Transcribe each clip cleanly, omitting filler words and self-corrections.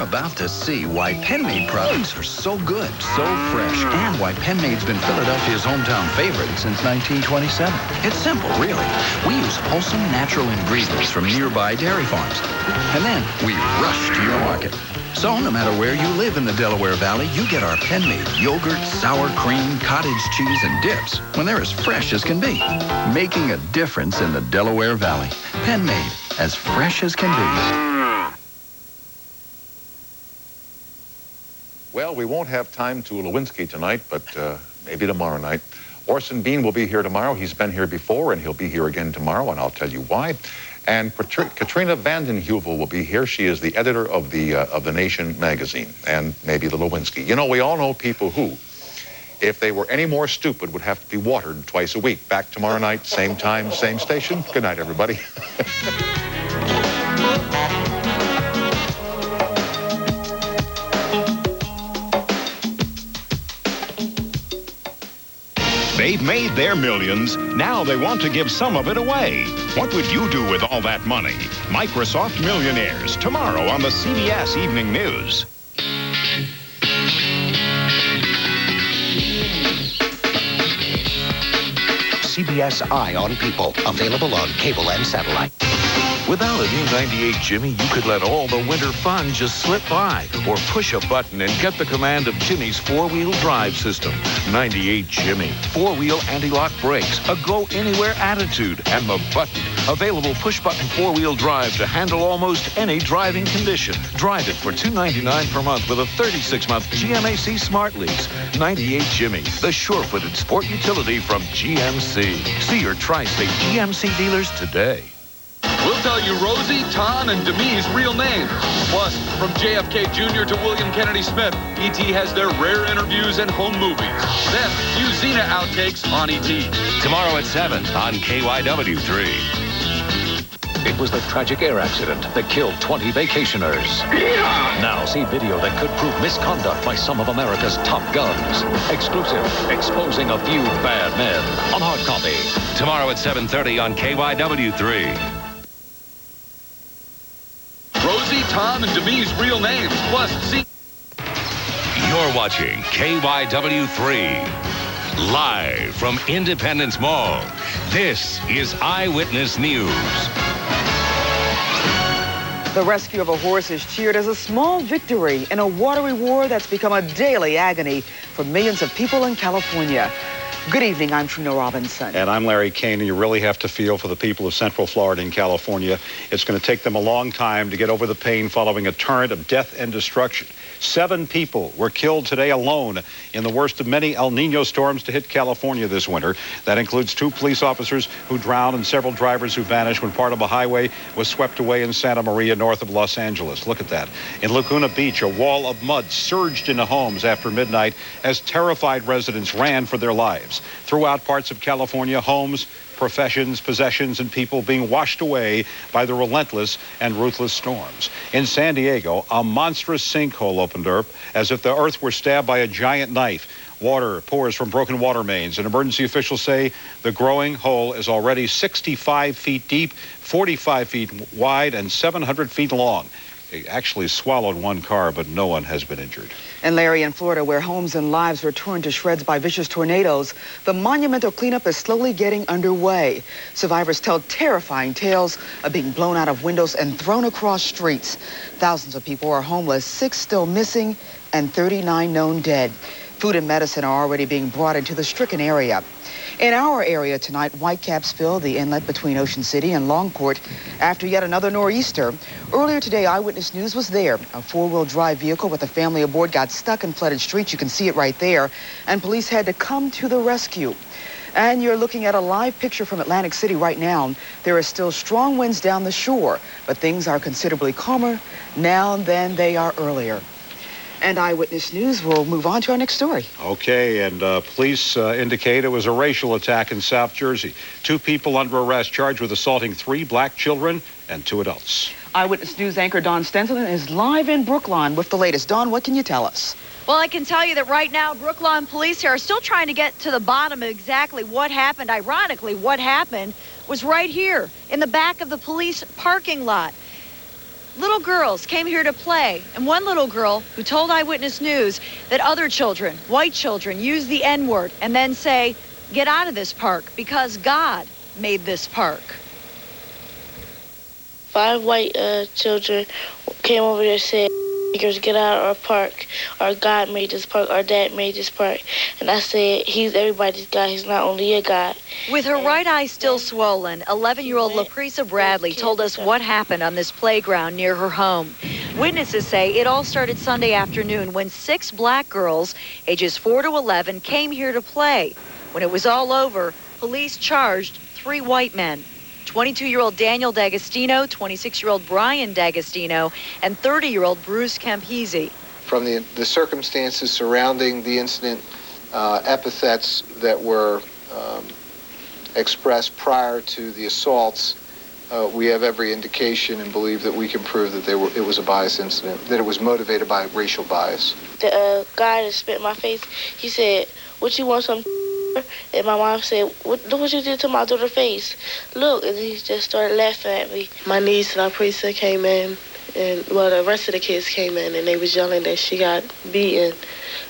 about to see why Penmade products are so good, so fresh, and why Penmade's been Philadelphia's hometown favorite since 1927. It's simple, really. We use wholesome, natural ingredients from nearby dairy farms. And then we rush to your market. So no matter where you live in the Delaware Valley, you get our Penmade yogurt, sour cream, cottage cheese, and dips when they're as fresh as can be. Making a difference in the Delaware Valley. Penmade, as fresh as can be. Well, we won't have time to Lewinsky tonight, but maybe tomorrow night. Orson Bean will be here tomorrow. He's been here before, and he'll be here again tomorrow, and I'll tell you why. And Katrina vanden Heuvel will be here. She is the editor of the Nation magazine, and maybe the Lewinsky. You know, we all know people who, if they were any more stupid, would have to be watered twice a week. Back tomorrow night, same time, same station. Good night, everybody. They've made their millions. Now they want to give some of it away. What would you do with all that money? Microsoft Millionaires, tomorrow on the CBS Evening News. CBS Eye on People, available on cable and satellite. Without a new 98 Jimmy, you could let all the winter fun just slip by, or push a button and get the command of Jimmy's four-wheel drive system. 98 Jimmy, four-wheel anti-lock brakes, a go-anywhere attitude, and the button. Available push-button four-wheel drive to handle almost any driving condition. Drive it for $2.99 per month with a 36-month GMAC Smart Lease. 98 Jimmy, the sure-footed sport utility from GMC. See your Tri-State GMC dealers today. We'll tell you Rosie, Tom, and Demi's real names. Plus, from JFK Jr. to William Kennedy Smith, E.T. has their rare interviews and home movies. Then, few Xena outtakes on E.T. Tomorrow at 7 on KYW 3. It was the tragic air accident that killed 20 vacationers. Now see video that could prove misconduct by some of America's top guns. Exclusive, exposing a few bad men. On hard copy. Tomorrow at 7:30 on KYW 3. Rosie, Tom, and Demi's real names. Plus, see... You're watching KYW 3. Live from Independence Mall. This is Eyewitness News. The rescue of a horse is cheered as a small victory in a watery war that's become a daily agony for millions of people in California. Good evening, I'm Trina Robinson. And I'm Larry Kane, and you really have to feel for the people of Central Florida and California. It's going to take them a long time to get over the pain following a torrent of death and destruction. 7 people were killed today alone in the worst of many El Nino storms to hit California this winter. That includes 2 police officers who drowned and several drivers who vanished when part of a highway was swept away in Santa Maria, north of Los Angeles. Look at that. In Laguna Beach, a wall of mud surged into homes after midnight as terrified residents ran for their lives. Throughout parts of California, homes, professions, possessions, and people being washed away by the relentless and ruthless storms. In San Diego, a monstrous sinkhole opened up as if the earth were stabbed by a giant knife. Water pours from broken water mains, and emergency officials say the growing hole is already 65 feet deep, 45 feet wide, and 700 feet long. It actually swallowed 1 car, but no one has been injured. And Larry, in Florida, where homes and lives were torn to shreds by vicious tornadoes, the monumental cleanup is slowly getting underway. Survivors tell terrifying tales of being blown out of windows and thrown across streets. Thousands of people are homeless, 6 still missing, and 39 known dead. Food and medicine are already being brought into the stricken area. In our area tonight, whitecaps fill the inlet between Ocean City and Longport after yet another nor'easter. Earlier today, Eyewitness News was there. A 4-wheel drive vehicle with a family aboard got stuck in flooded streets. You can see it right there. And police had to come to the rescue. And you're looking at a live picture from Atlantic City right now. There are still strong winds down the shore, but things are considerably calmer now than they are earlier. And Eyewitness News will move on to our next story. Okay, and police indicate it was a racial attack in South Jersey. 2 people under arrest charged with assaulting 3 black children and 2 adults. Eyewitness News anchor Dawn Stenson is live in Brookline with the latest. Dawn, what can you tell us? Well, I can tell you that right now, Brookline police here are still trying to get to the bottom of exactly what happened. Ironically, what happened was right here in the back of the police parking lot. Little girls came here to play, and one little girl who told Eyewitness News that other children, white children, use the N-word and then say, "Get out of this park because God made this park." 5 white children came over there and said, "Niggers, get out of our park. Our God made this park. Our dad made this park." And I said, "He's everybody's God. He's not only a God." With her right eye still swollen, 11-year-old LaPrisa Bradley told us what happened on this playground near her home. Witnesses say it all started Sunday afternoon when 6 black girls, ages 4 to 11, came here to play. When it was all over, police charged 3 white men. 22-year-old Daniel D'Agostino, 26-year-old Brian D'Agostino, and 30-year-old Bruce Campisi. From the circumstances surrounding the incident, epithets that were expressed prior to the assaults, we have every indication and believe that we can prove that it was a bias incident, that it was motivated by racial bias. The guy that spit in my face, he said, "What you want, some?" And my mom said, "Look what you did to my daughter's face. Look." And he just started laughing at me. My niece, LaPrisa, came in, and the rest of the kids came in, and they was yelling that she got beaten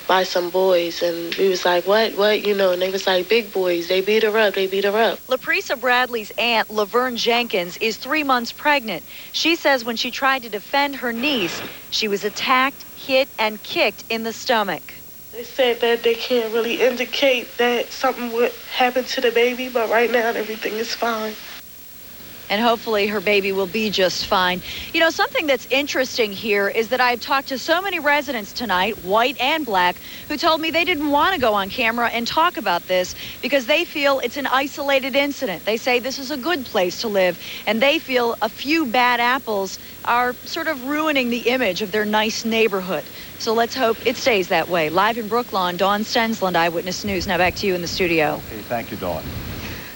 by some boys. And we was like, what, and they was like, "Big boys, they beat her up, they beat her up." LaPrisa Bradley's aunt, Laverne Jenkins, is 3 months pregnant. She says when she tried to defend her niece, she was attacked, hit, and kicked in the stomach. They said that they can't really indicate that something would happen to the baby, but right now everything is fine. And hopefully her baby will be just fine. You know, something that's interesting here is that I've talked to so many residents tonight, white and black, who told me they didn't want to go on camera and talk about this because they feel it's an isolated incident. They say this is a good place to live, and they feel a few bad apples are sort of ruining the image of their nice neighborhood. So let's hope it stays that way. Live in Brooklawn, Dawn Stensland, Eyewitness News. Now back to you in the studio. Okay, thank you, Dawn.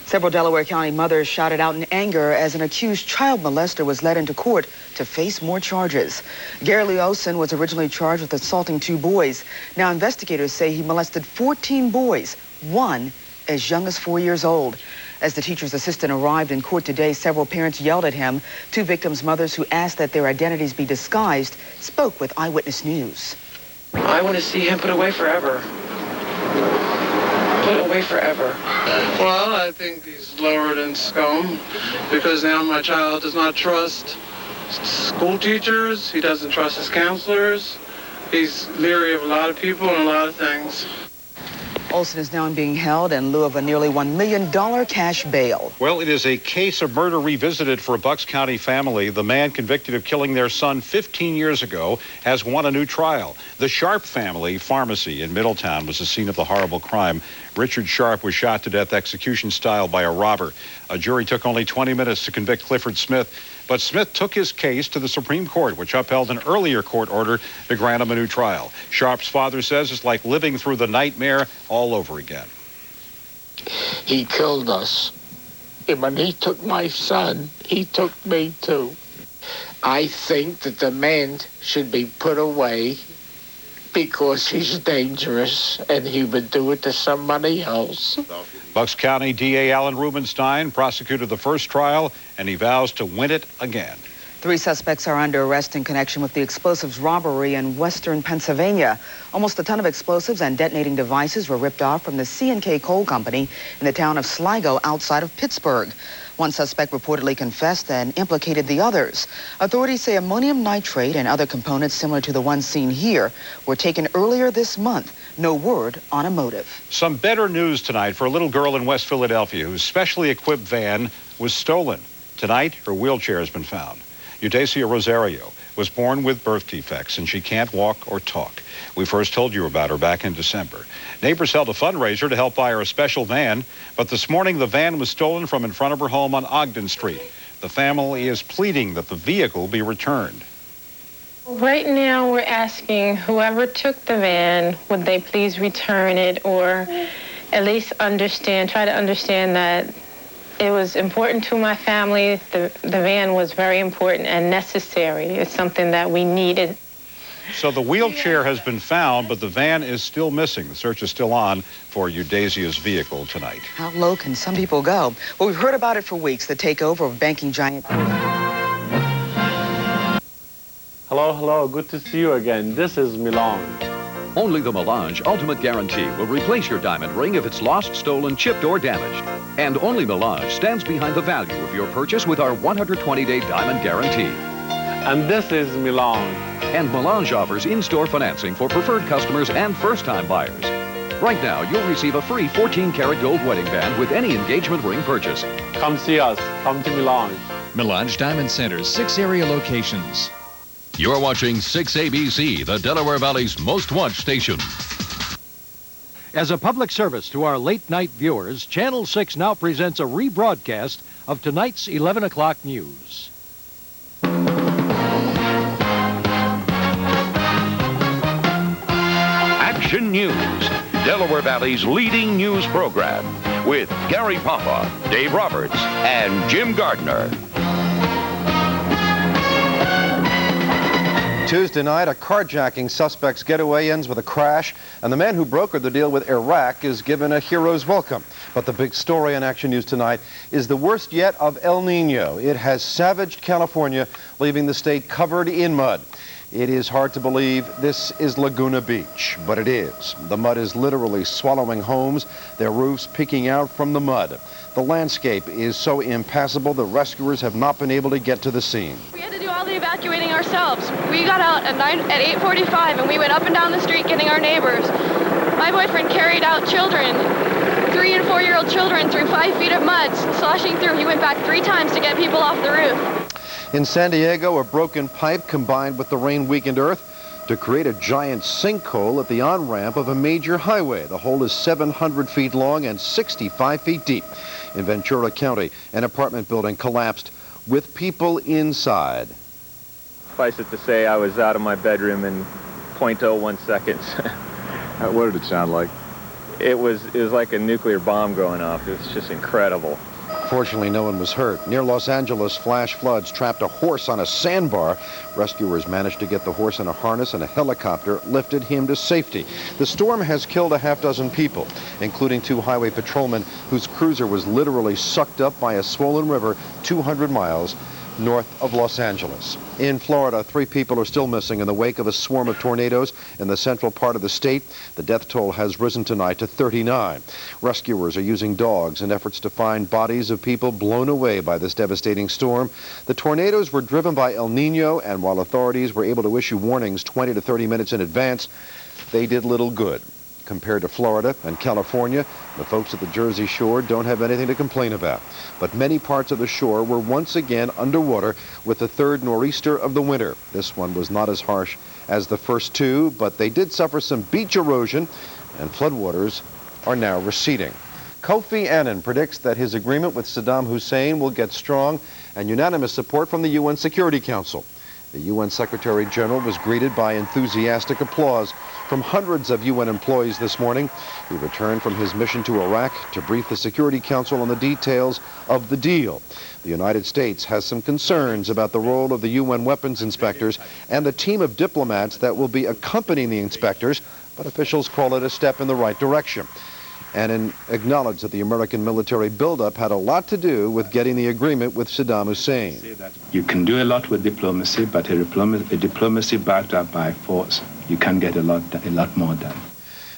Several Delaware County mothers shouted out in anger as an accused child molester was led into court to face more charges. Gary Leosin was originally charged with assaulting 2 boys. Now investigators say he molested 14 boys, one as young as 4 years old. As the teacher's assistant arrived in court today, several parents yelled at him. 2 victims' mothers who asked that their identities be disguised spoke with Eyewitness News. I want to see him put away forever. Put away forever. Well, I think he's lower than scum because now my child does not trust school teachers. He doesn't trust his counselors. He's leery of a lot of people and a lot of things. Olson is now being held in lieu of a nearly $1 million cash bail. Well, it is a case of murder revisited for a Bucks County family. The man convicted of killing their son 15 years ago has won a new trial. The Sharp family pharmacy in Middletown was the scene of the horrible crime. Richard Sharp was shot to death execution style by a robber. A jury took only 20 minutes to convict Clifford Smith, but Smith took his case to the Supreme Court, which upheld an earlier court order to grant him a new trial. Sharp's father says it's like living through the nightmare all over again. He killed us. And when he took my son, he took me too. I think that the man should be put away because he's dangerous and he would do it to somebody else. Bucks County DA Alan Rubenstein prosecuted the first trial, and he vows to win it again. 3 suspects are under arrest in connection with the explosives robbery in western Pennsylvania. Almost a ton of explosives and detonating devices were ripped off from the C&K Coal Company in the town of Sligo outside of Pittsburgh. One suspect reportedly confessed and implicated the others. Authorities say ammonium nitrate and other components similar to the ones seen here were taken earlier this month. No word on a motive. Some better news tonight for a little girl in West Philadelphia whose specially equipped van was stolen. Tonight, her wheelchair has been found. Eudacia Rosario was born with birth defects, and she can't walk or talk. We first told you about her back in December. Neighbors held a fundraiser to help buy her a special van, but this morning the van was stolen from in front of her home on Ogden Street. The family is pleading that the vehicle be returned. Right now we're asking whoever took the van, would they please return it, or at least try to understand that it was important to my family. The van was very important and necessary. It's something that we needed. So the wheelchair has been found, but the van is still missing. The search is still on for Eudacia's vehicle tonight. How low can some people go? Well, we've heard about it for weeks, the takeover of banking giant. Hello, hello. Good to see you again. This is Milan. Only the Melange Ultimate Guarantee will replace your diamond ring if it's lost, stolen, chipped, or damaged. And only Melange stands behind the value of your purchase with our 120-day diamond guarantee. And this is Milan. And Melange offers in-store financing for preferred customers and first-time buyers. Right now, you'll receive a free 14-karat gold wedding band with any engagement ring purchase. Come see us. Come to Melange. Melange Diamond Center's 6 area locations. You're watching 6ABC, the Delaware Valley's most watched station. As a public service to our late-night viewers, Channel 6 now presents a rebroadcast of tonight's 11 o'clock news. Action News, Delaware Valley's leading news program, with Gary Papa, Dave Roberts, and Jim Gardner. Tuesday night, a carjacking suspect's getaway ends with a crash, and the man who brokered the deal with Iraq is given a hero's welcome. But the big story on Action News tonight is the worst yet of El Nino. It has savaged California, leaving the state covered in mud. It is hard to believe this is Laguna Beach, but it is. The mud is literally swallowing homes, their roofs peeking out from the mud. The landscape is so impassable that rescuers have not been able to get to the scene. We had to do all the evacuating ourselves. We got out at 8:45 and we went up and down the street getting our neighbors. My boyfriend carried out children, 3- and 4-year-old children, through 5 feet of mud, sloshing through. He went back 3 times to get people off the roof. In San Diego, a broken pipe combined with the rain-weakened earth to create a giant sinkhole at the on-ramp of a major highway. The hole is 700 feet long and 65 feet deep. In Ventura County, an apartment building collapsed with people inside. Suffice it to say, I was out of my bedroom in 0.01 seconds. What did it sound like? It was like a nuclear bomb going off. It was just incredible. Fortunately, no one was hurt. Near Los Angeles, flash floods trapped a horse on a sandbar. Rescuers managed to get the horse in a harness, and a helicopter lifted him to safety. The storm has killed a half-dozen people, including 2 highway patrolmen whose cruiser was literally sucked up by a swollen river 200 miles north of Los Angeles. In Florida, 3 people are still missing in the wake of a swarm of tornadoes in the central part of the state. The death toll has risen tonight to 39. Rescuers are using dogs in efforts to find bodies of people blown away by this devastating storm. The tornadoes were driven by El Nino, and while authorities were able to issue warnings 20 to 30 minutes in advance, they did little good. Compared to Florida and California, the folks at the Jersey Shore don't have anything to complain about. But many parts of the shore were once again underwater with the 3rd nor'easter of the winter. This one was not as harsh as the first 2, but they did suffer some beach erosion, and floodwaters are now receding. Kofi Annan predicts that his agreement with Saddam Hussein will get strong and unanimous support from the UN Security Council. The UN Secretary General was greeted by enthusiastic applause from hundreds of UN employees this morning. He returned from his mission to Iraq to brief the Security Council on the details of the deal. The United States has some concerns about the role of the UN weapons inspectors and the team of diplomats that will be accompanying the inspectors, but officials call it a step in the right direction. Annan acknowledged that the American military buildup had a lot to do with getting the agreement with Saddam Hussein. You can do a lot with diplomacy, but a diplomacy backed up by force, you can get a lot more done.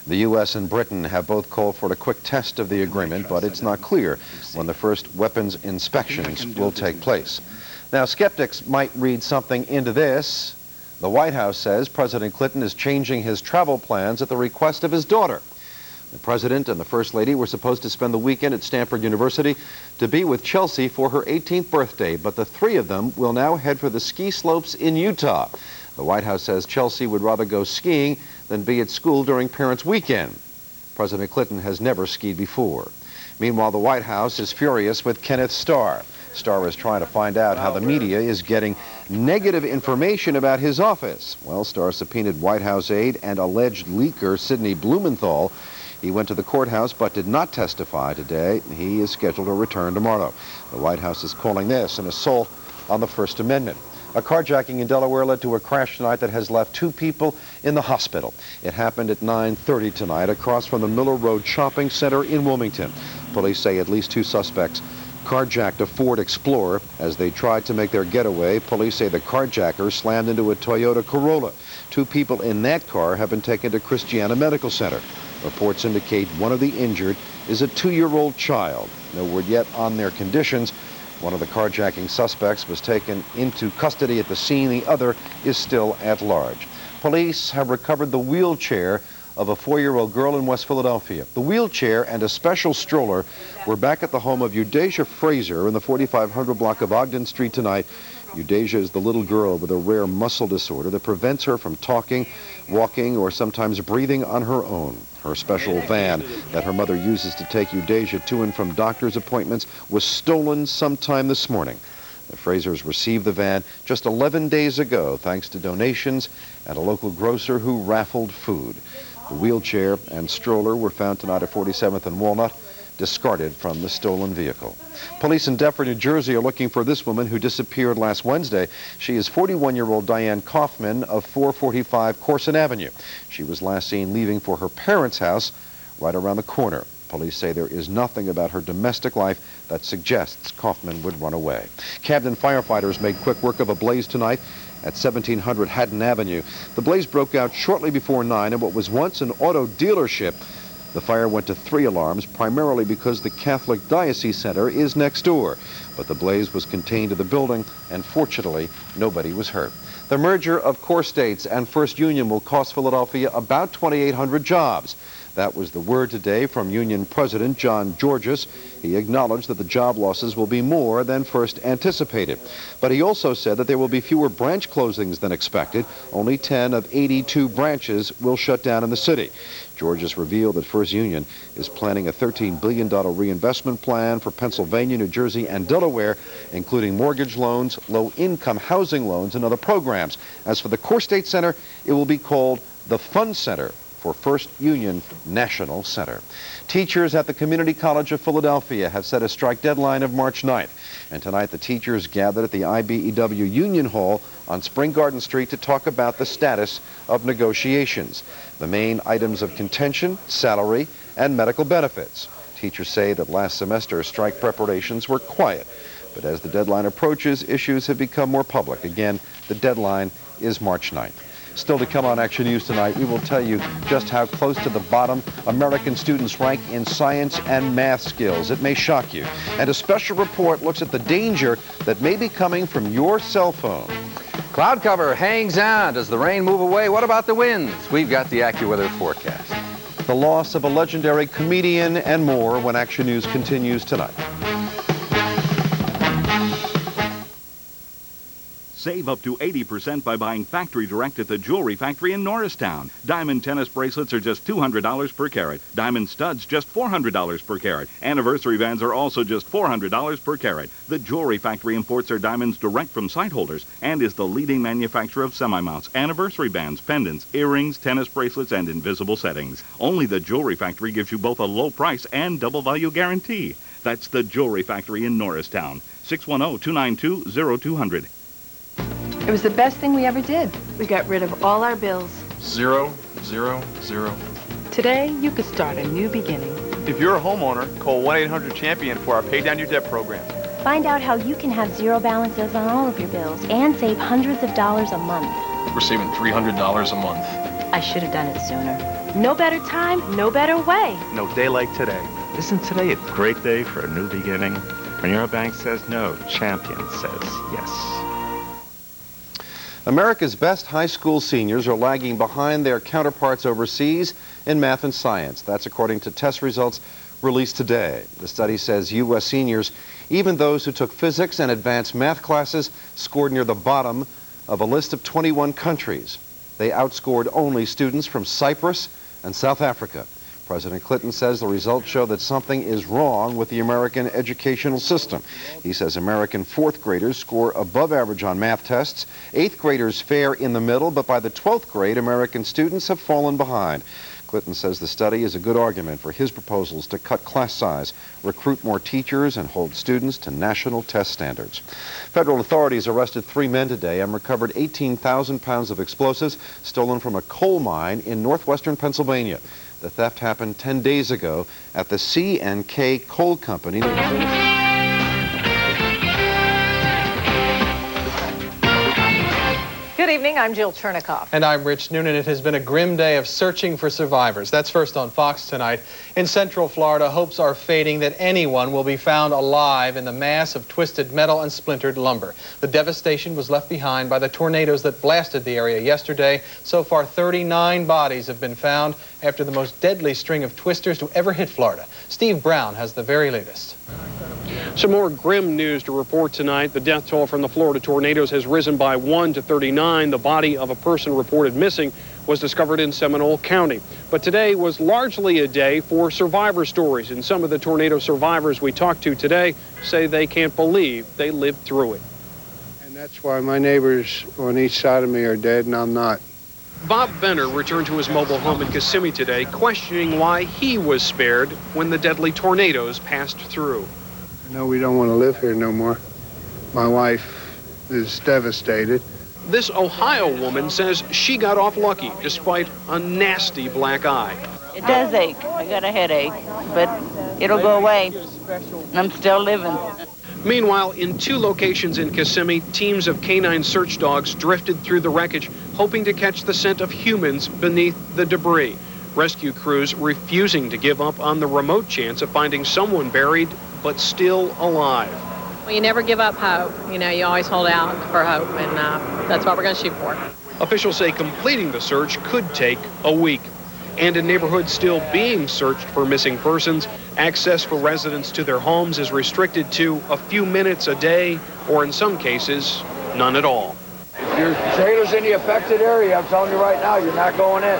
The U.S. and Britain have both called for a quick test of the agreement, but it's not clear when the first weapons inspections will take place. Now, skeptics might read something into this. The White House says President Clinton is changing his travel plans at the request of his daughter. The President and the First Lady were supposed to spend the weekend at Stanford University to be with Chelsea for her 18th birthday, but the 3 of them will now head for the ski slopes in Utah. The White House says Chelsea would rather go skiing than be at school during Parents' Weekend. President Clinton has never skied before. Meanwhile, the White House is furious with Kenneth Starr. Starr is trying to find out how the media is getting negative information about his office. Well, Starr subpoenaed White House aide and alleged leaker Sidney Blumenthal. He went to the courthouse but did not testify today. He is scheduled to return tomorrow. The White House is calling this an assault on the First Amendment. A carjacking in Delaware led to a crash tonight that has left 2 people in the hospital. It happened at 9:30 tonight across from the Miller Road Shopping Center in Wilmington. Police say at least 2 suspects carjacked a Ford Explorer. As they tried to make their getaway, police say the carjacker slammed into a Toyota Corolla. 2 people in that car have been taken to Christiana Medical Center. Reports indicate one of the injured is a 2-year-old child. No word yet on their conditions. One of the carjacking suspects was taken into custody at the scene. The other is still at large. Police have recovered the wheelchair of a 4-year-old girl in West Philadelphia. The wheelchair and a special stroller were back at the home of Eudacia Fraser in the 4500 block of Ogden Street tonight. Eudacia is the little girl with a rare muscle disorder that prevents her from talking, walking, or sometimes breathing on her own. Her special van that her mother uses to take Eudacia to and from doctor's appointments was stolen sometime this morning. The Frasers received the van just 11 days ago thanks to donations and a local grocer who raffled food. The wheelchair and stroller were found tonight at 47th and Walnut, discarded from the stolen vehicle. Police in Deptford, New Jersey are looking for this woman who disappeared last Wednesday. She is 41-year-old Diane Kaufman of 445 Corson Avenue. She was last seen leaving for her parents' house right around the corner. Police say there is nothing about her domestic life that suggests Kaufman would run away. Camden firefighters made quick work of a blaze tonight at 1700 Haddon Avenue. The blaze broke out shortly before 9 at what was once an auto dealership. The fire went to 3 alarms, primarily because the Catholic Diocese Center is next door. But the blaze was contained to the building, and fortunately, nobody was hurt. The merger of Core States and First Union will cost Philadelphia about 2,800 jobs. That was the word today from Union President John Georges. He acknowledged that the job losses will be more than first anticipated. But he also said that there will be fewer branch closings than expected. Only 10 of 82 branches will shut down in the city. Georges revealed that First Union is planning a $13 billion reinvestment plan for Pennsylvania, New Jersey, and Delaware, including mortgage loans, low-income housing loans, and other programs. As for the Core State Center, it will be called the Fun Center for First Union National Center. Teachers at the Community College of Philadelphia have set a strike deadline of March 9th. And tonight the teachers gathered at the IBEW Union Hall on Spring Garden Street to talk about the status of negotiations. The main items of contention, salary, and medical benefits. Teachers say that last semester strike preparations were quiet. But as the deadline approaches, issues have become more public. Again, the deadline is March 9th. Still to come on Action News tonight, we will tell you just how close to the bottom American students rank in science and math skills. It may shock you. And a special report looks at the danger that may be coming from your cell phone. Cloud cover hangs on. Does the rain move away? What about the winds? We've got the AccuWeather forecast. The loss of a legendary comedian and more when Action News continues tonight. Save up to 80% by buying factory direct at the Jewelry Factory in Norristown. Diamond tennis bracelets are just $200 per carat. Diamond studs just $400 per carat. Anniversary bands are also just $400 per carat. The Jewelry Factory imports their diamonds direct from site holders and is the leading manufacturer of semi-mounts, anniversary bands, pendants, earrings, tennis bracelets, and invisible settings. Only the Jewelry Factory gives you both a low price and double value guarantee. That's the Jewelry Factory in Norristown. 610-292-0200. It was the best thing we ever did. We got rid of all our bills. 0, 0, 0. Today, you could start a new beginning. If you're a homeowner, call 1-800-CHAMPION for our Pay Down Your Debt program. Find out how you can have zero balances on all of your bills and save hundreds of dollars a month. We're saving $300 a month. I should have done it sooner. No better time, no better way. No day like today. Isn't today a great day for a new beginning? When your bank says no, Champion says yes. America's best high school seniors are lagging behind their counterparts overseas in math and science. That's according to test results released today. The study says U.S. seniors, even those who took physics and advanced math classes, scored near the bottom of a list of 21 countries. They outscored only students from Cyprus and South Africa. President Clinton says the results show that something is wrong with the American educational system. He says American fourth graders score above average on math tests. Eighth graders fare in the middle, but by the 12th grade, American students have fallen behind. Clinton says the study is a good argument for his proposals to cut class size, recruit more teachers, and hold students to national test standards. Federal authorities arrested 3 men today and recovered 18,000 pounds of explosives stolen from a coal mine in northwestern Pennsylvania. The theft happened 10 days ago at the C&K Coal Company. evening. I'm Jill Chernikoff. And I'm Rich Noonan. It has been a grim day of searching for survivors. That's first on Fox tonight. In Central Florida, hopes are fading that anyone will be found alive in the mass of twisted metal and splintered lumber. The devastation was left behind by the tornadoes that blasted the area yesterday. So far, 39 bodies have been found after the most deadly string of twisters to ever hit Florida. Steve Brown has the very latest. Some more grim news to report tonight. The death toll from the Florida tornadoes has risen by 1 to 39. The body of a person reported missing was discovered in Seminole County. But today was largely a day for survivor stories, and some of the tornado survivors we talked to today say they can't believe they lived through it. And that's why my neighbors on each side of me are dead and I'm not. Bob Benner returned to his mobile home in Kissimmee today, questioning why he was spared when the deadly tornadoes passed through. No, we don't want to live here no more. My wife is devastated. This Ohio woman says she got off lucky despite a nasty black eye. It does ache. I got a headache, but it'll go away. I'm still living. Meanwhile, in 2 locations in Kissimmee, teams of canine search dogs drifted through the wreckage, hoping to catch the scent of humans beneath the debris. Rescue crews refusing to give up on the remote chance of finding someone buried but still alive. Well, you never give up hope. You know, you always hold out for hope, and that's what we're going to shoot for. Officials say completing the search could take a week. And in neighborhoods still being searched for missing persons, access for residents to their homes is restricted to a few minutes a day, or in some cases, none at all. If your trailer's in the affected area, I'm telling you right now, you're not going in.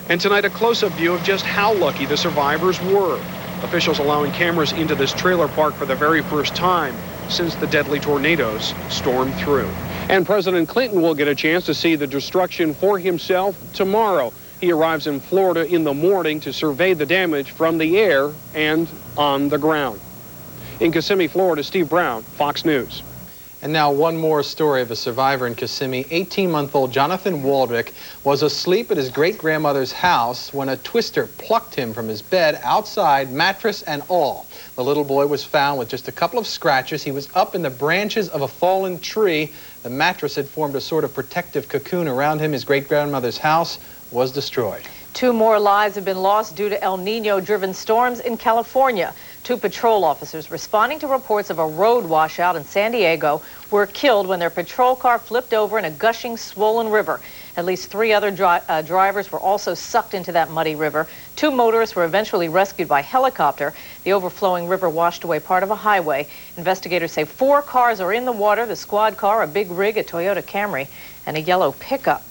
And tonight, a close-up view of just how lucky the survivors were. Officials allowing cameras into this trailer park for the very first time since the deadly tornadoes stormed through. And President Clinton will get a chance to see the destruction for himself tomorrow. He arrives in Florida in the morning to survey the damage from the air and on the ground. In Kissimmee, Florida, Steve Brown, Fox News. And now one more story of a survivor in Kissimmee. 18-month-old Jonathan Waldrick was asleep at his great-grandmother's house when a twister plucked him from his bed outside, mattress and all. The little boy was found with just a couple of scratches. He was up in the branches of a fallen tree. The mattress had formed a sort of protective cocoon around him. His great-grandmother's house was destroyed. 2 more lives have been lost due to El Nino-driven storms in California. 2 patrol officers responding to reports of a road washout in San Diego were killed when their patrol car flipped over in a gushing, swollen river. At least 3 other drivers were also sucked into that muddy river. 2 motorists were eventually rescued by helicopter. The overflowing river washed away part of a highway. Investigators say 4 cars are in the water: the squad car, a big rig, a Toyota Camry, and a yellow pickup.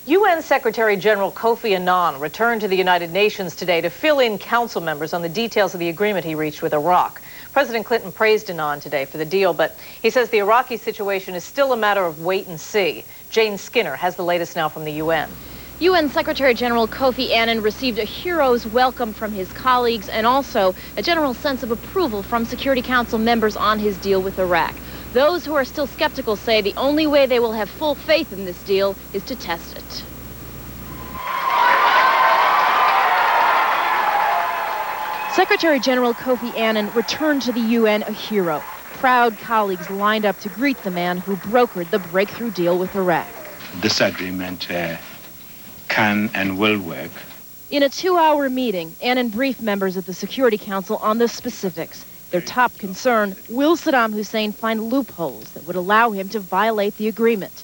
UN Secretary General Kofi Annan returned to the United Nations today to fill in council members on the details of the agreement he reached with Iraq. President Clinton praised Annan today for the deal, but he says the Iraqi situation is still a matter of wait and see. Jane Skinner has the latest now from the UN. UN Secretary General Kofi Annan received a hero's welcome from his colleagues and also a general sense of approval from Security Council members on his deal with Iraq. Those who are still skeptical say the only way they will have full faith in this deal is to test it. Secretary General Kofi Annan returned to the UN a hero. Proud colleagues lined up to greet the man who brokered the breakthrough deal with Iraq. This agreement can and will work. In a 2-hour meeting, Annan briefed members of the Security Council on the specifics. Their top concern, will Saddam Hussein find loopholes that would allow him to violate the agreement?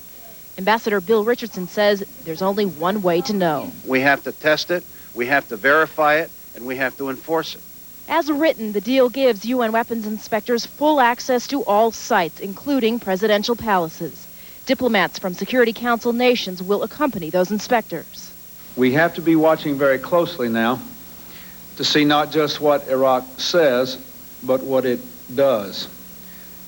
Ambassador Bill Richardson says there's only one way to know. We have to test it, we have to verify it, and we have to enforce it. As written, the deal gives UN weapons inspectors full access to all sites, including presidential palaces. Diplomats from Security Council nations will accompany those inspectors. We have to be watching very closely now to see not just what Iraq says, but what it does.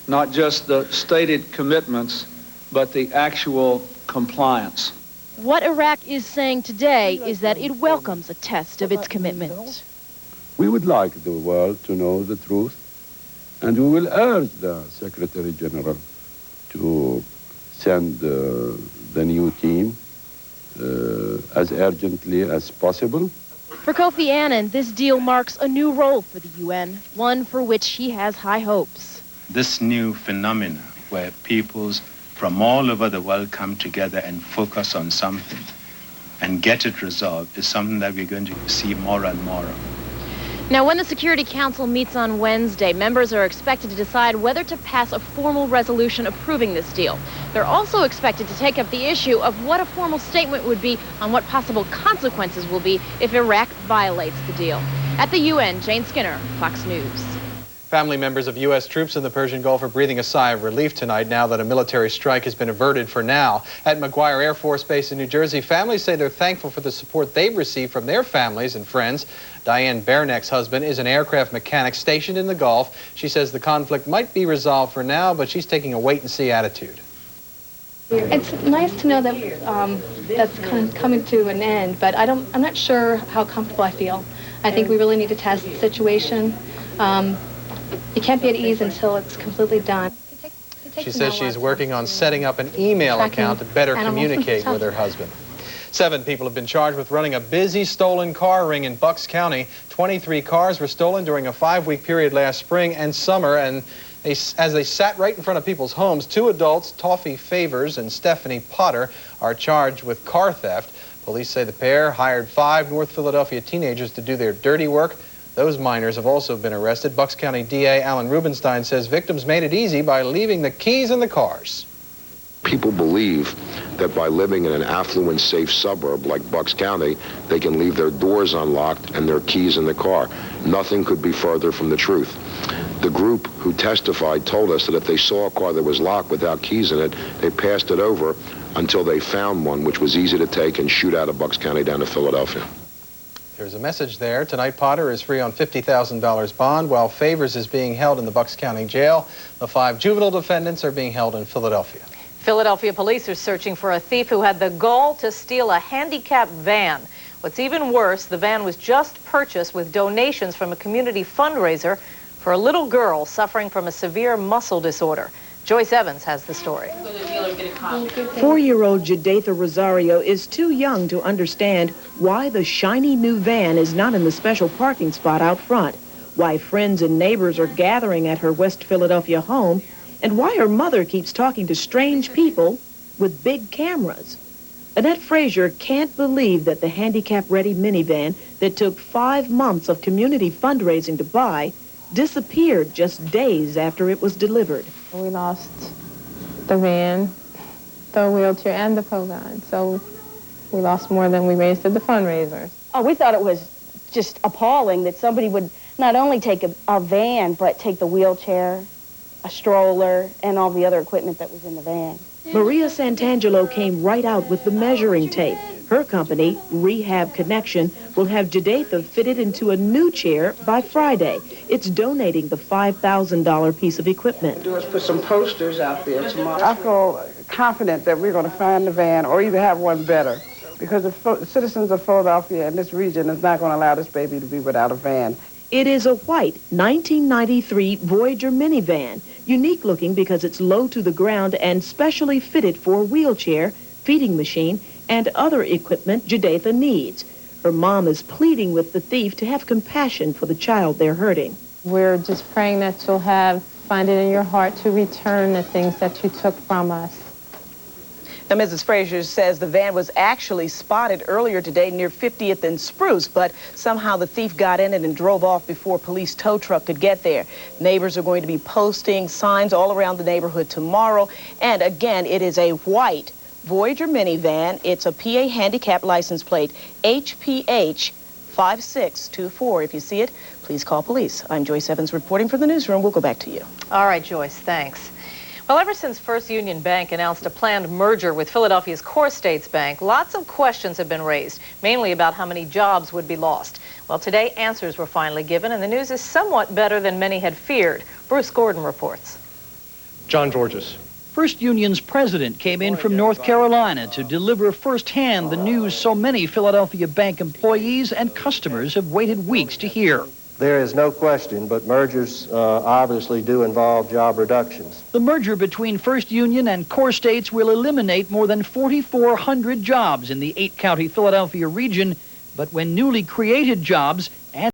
Not just the stated commitments, but the actual compliance. What Iraq is saying today is that it welcomes a test of its commitment. We would like the world to know the truth, and we will urge the Secretary General to send the new team as urgently as possible. For Kofi Annan, this deal marks a new role for the UN, one for which he has high hopes. This new phenomena where peoples from all over the world come together and focus on something and get it resolved is something that we're going to see more and more of. Now, when the Security Council meets on Wednesday, members are expected to decide whether to pass a formal resolution approving this deal. They're also expected to take up the issue of what a formal statement would be on what possible consequences will be if Iraq violates the deal. At the UN, Jane Skinner, Fox News. Family members of U.S. troops in the Persian Gulf are breathing a sigh of relief tonight now that a military strike has been averted for now. At McGuire Air Force Base in New Jersey, families say they're thankful for the support they've received from their families and friends. Diane Berneck's husband is an aircraft mechanic stationed in the Gulf. She says the conflict might be resolved for now, but she's taking a wait-and-see attitude. It's nice to know that that's kind of coming to an end, but I'm not sure how comfortable I feel. I think we really need to test the situation. You can't be at ease until it's completely done. She says she's working on setting up an email account to better communicate with her husband. 7 people have been charged with running a busy stolen car ring in Bucks County. 23 cars were stolen during a 5-week period last spring and summer, and as they sat right in front of people's homes, 2 adults, Toffee Favors and Stephanie Potter, are charged with car theft. Police say the pair hired 5 North Philadelphia teenagers to do their dirty work. Those minors have also been arrested. Bucks County DA Alan Rubenstein says victims made it easy by leaving the keys in the cars. People believe that by living in an affluent, safe suburb like Bucks County, they can leave their doors unlocked and their keys in the car. Nothing could be further from the truth. The group who testified told us that if they saw a car that was locked without keys in it, they passed it over until they found one, which was easy to take and shoot out of Bucks County down to Philadelphia. There's a message there. Tonight, Potter is free on $50,000 bond, while Favors is being held in the Bucks County Jail. The 5 juvenile defendants are being held in Philadelphia. Philadelphia police are searching for a thief who had the goal to steal a handicapped van. What's even worse, the van was just purchased with donations from a community fundraiser for a little girl suffering from a severe muscle disorder. Joyce Evans has the story. 4-year-old Jadaitha Rosario is too young to understand why the shiny new van is not in the special parking spot out front, why friends and neighbors are gathering at her West Philadelphia home, and why her mother keeps talking to strange people with big cameras. Annette Frazier can't believe that the handicap-ready minivan that took 5 months of community fundraising to buy disappeared just days after it was delivered. We lost the van, the wheelchair, and the Pogon. So we lost more than we raised at the fundraisers. Oh, we thought it was just appalling that somebody would not only take a van, but take the wheelchair, a stroller, and all the other equipment that was in the van. Maria Santangelo came right out with the measuring tape. Her company, Rehab Connection, will have Jadaitha fitted into a new chair by Friday. It's donating the $5,000 piece of equipment. Do is put some posters out there tomorrow. I feel confident that we're going to find the van or either have one better, because the citizens of Philadelphia and this region is not going to allow this baby to be without a van. It is a white 1993 Voyager minivan, unique looking because it's low to the ground and specially fitted for a wheelchair, feeding machine, and other equipment Jadaitha needs. Her mom is pleading with the thief to have compassion for the child they're hurting. We're just praying that you'll find it in your heart to return the things that you took from us. Now, Mrs. Frazier says the van was actually spotted earlier today near 50th and Spruce, but somehow the thief got in it and drove off before a police tow truck could get there. Neighbors are going to be posting signs all around the neighborhood tomorrow. And again, it is a white Voyager minivan. It's a PA handicap license plate, HPH 5624. If you see it, please call police. I'm Joyce Evans reporting from the newsroom. We'll go back to you. All right, Joyce, thanks. Well, ever since First Union Bank announced a planned merger with Philadelphia's Core States Bank, lots of questions have been raised, mainly about how many jobs would be lost. Well, today, answers were finally given, and the news is somewhat better than many had feared. Bruce Gordon reports. John Georges. First Union's president came in from North Carolina to deliver firsthand the news so many Philadelphia Bank employees and customers have waited weeks to hear. There is no question, but mergers obviously do involve job reductions. The merger between First Union and Core States will eliminate more than 4,400 jobs in the 8-county Philadelphia region, but when newly created jobs